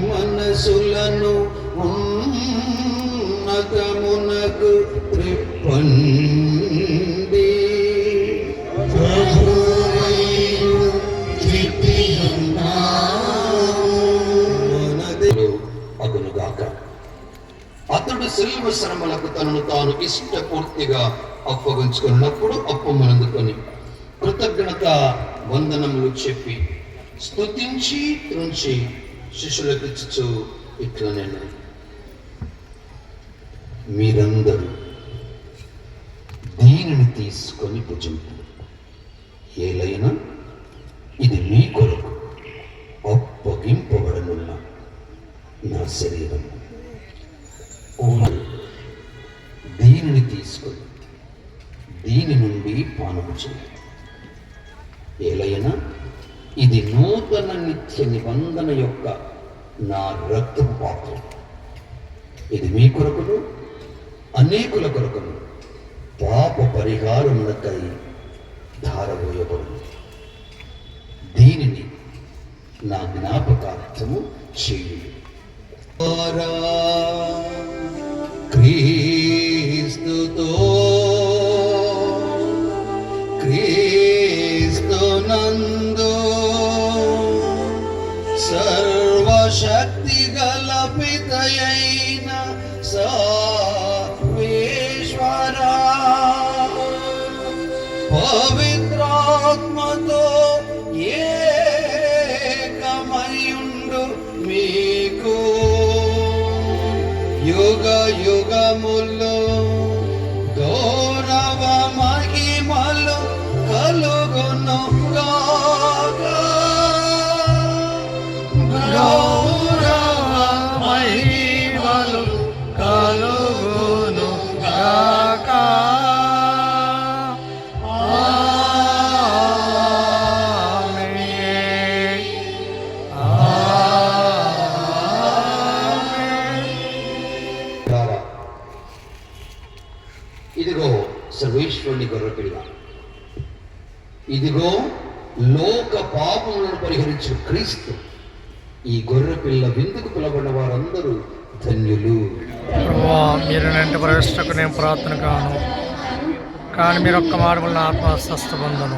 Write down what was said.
మనసులను ఉన్నతమునకు త్రిప్పండి. అగునుగాక. అతడు సిలువ శ్రమలకు తనను తాను ఇష్టపూర్తిగా అప్పగించుకున్నప్పుడు అప్పమునందుకొని కృతజ్ఞత వందనములు చెప్పి స్తుతించి త్రుంచి శిష్యులకు ఇచ్చుచు ఇట్లా నేను, మీరందరూ దీనిని తీసుకొని భుజింపు, ఏలైనా ఇది మీ కొరకు అప్పగింపబడనున్న నా శరీరం. దీనిని తీసుకొని దీని నుండి పానము చేయండి, ఏలైనా ఇది నూతన నిత్య నిబంధన యొక్క నా రక్తపు పాత్ర. ఇది మీ కొరకును అనేకుల కొరకును పాప పరిహారములకై ధారపోయబడును. దీనిని నా జ్ఞాపకార్థము చేయుడి. క్రీస్తుతో క్రీస్తునందు సర్వశక్తి గల పితయైన సర్వేశ్వరా, పవిత్రాత్మతో ఏకమయుండు మీకు యుగ యుగములో గౌరవ మహిమలు కలుగును గాక. గౌరవ మహిమలు కలుగును గాక. ఇదిగో సర్వేశ్వరుని గొర్రెపిల్ల, ఇదిగో లోక పాపములను పరిహరించు క్రీస్తు. ఈ గొర్రెపిల్ల విందుకు పిలబడిన వారందరూ ధన్యులు. ప్రభువా, మీరు నెంటి ప్రవేశకు నేను ప్రార్థన కాను, కానీ మీరు ఒక్క మాట వల్ల ఆత్మ స్వస్థ పొందను.